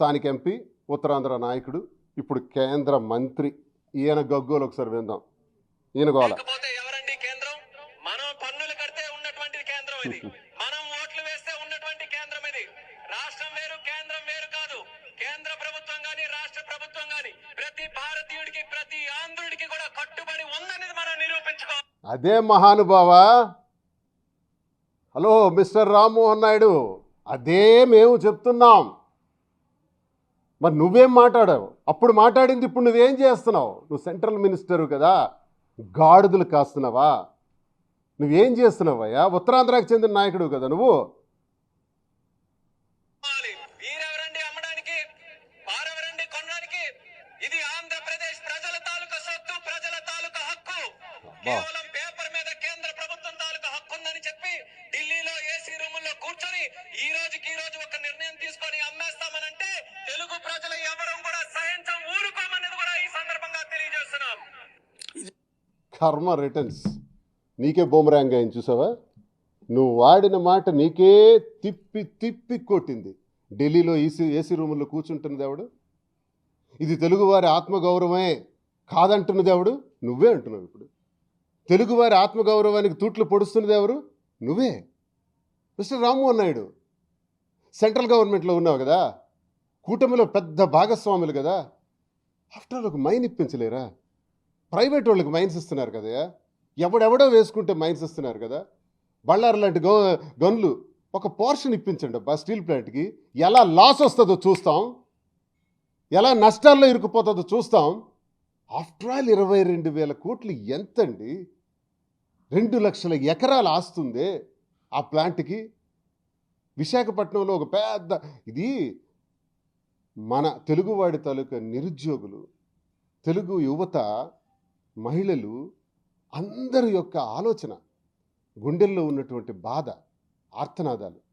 స్థానిక ఎంపీ, ఉత్తరాంధ్ర నాయకుడు, ఇప్పుడు కేంద్ర మంత్రి. ఈయన గగ్గోలు ఒకసారి విందాం. ఈయన గోల. లేకపోతే ఎవరండి కేంద్రం? మనం పన్నులు కడితే ఉన్నటువంటి కేంద్రం ఇది. మనం ఓట్లు వేస్తే ఉన్నటువంటి కేంద్రం ఇది. రాష్ట్రం వేరు, కేంద్రం వేరు కాదు. కేంద్ర ప్రభుత్వం గాని, రాష్ట్ర ప్రభుత్వం గాని ప్రతి భారతీయుడికి, ప్రతి ఆంధ్రుడికి కూడా కట్టుబడి ఉందనేది మనం నిరూపించుకోవాలి. అదే మహానుభావా. హలో మిస్టర్ రామ్మోహన్ నాయుడు, అదే మేము చెప్తున్నాం. మరి నువ్వేం మాట్లాడావు? అప్పుడు మాట్లాడింది ఇప్పుడు నువ్వేం చేస్తున్నావు? నువ్వు సెంట్రల్ మినిస్టరు కదా, గాడిదలు కాస్తున్నావా? నువ్వేం చేస్తున్నావయ్యా? ఉత్తరాంధ్రకు చెందిన నాయకుడు కదా నువ్వు. వీరెవరండి అమ్మడానికి, వారెవరండి కొనడానికి? ఇది ఆంధ్రప్రదేశ్ ప్రజల తాలూకా సొత్తు, ప్రజల తాలూకా హక్కు. కేవలం పేపర్ మీద కేంద్ర ప్రభుత్వం తాలూకా హక్కు ఉందని చెప్పి ఢిల్లీలో ఏసీ రూముల్లో కూర్చొని ఈ రోజుకి ఒక నిర్ణయం తీసుకొని అమ్మేస్తామనంటే తెలుగు ప్రజలు ఎవరూ కూడా సహించం, ఊరుకోమనేది కూడా ఈ సందర్భంగా తెలియజేస్తున్నాం. కర్మ రిటర్న్స్ నీకే బూమరాంగ్ అయింది చూసావా? నువ్వు వాడిన మాట నీకే తిప్పి తిప్పి కొట్టింది. ఢిల్లీలో ఏసీ రూముల్లో కూర్చుంటున్నది ఎవడు? ఇది తెలుగువారి ఆత్మగౌరవమే కాదంటున్నది ఎవడు? నువ్వే అంటున్నావు. ఇప్పుడు తెలుగువారి ఆత్మగౌరవానికి తూట్లు పొడుస్తున్నది ఎవరు? నువ్వే. మిస్టర్ రామ్మోహన్ నాయుడు, సెంట్రల్ గవర్నమెంట్లో ఉన్నావు కదా, కూటమిలో పెద్ద భాగస్వాములు కదా, ఆఫ్టర్ ఆల్ ఒక మైన్ ఇప్పించలేరా? ప్రైవేట్ వాళ్ళకి మైన్స్ ఇస్తున్నారు కదా, ఎవడెవడో వేసుకుంటే మైన్స్ ఇస్తున్నారు కదా. బళ్ళారు లాంటి గన్లు ఒక పోర్షన్ ఇప్పించండి అబ్బా స్టీల్ ప్లాంట్కి. ఎలా లాస్ వస్తుందో చూస్తాం, ఎలా నష్టాల్లో ఇరుక్కుపోతుందో చూస్తాం. ఆఫ్టర్ ఆల్ 22,000 కోట్లు ఎంతండి? 2 లక్షల ఎకరాలు ఆస్తుంది ఆ ప్లాంట్కి. విశాఖపట్నంలో ఒక పెద్ద ఇది మన తెలుగువాడి తాలూకా నిరుద్యోగులు, తెలుగు యువత, మహిళలు అందరి యొక్క ఆలోచన, గుండెల్లో ఉన్నటువంటి బాధ, ఆర్తనాదాలు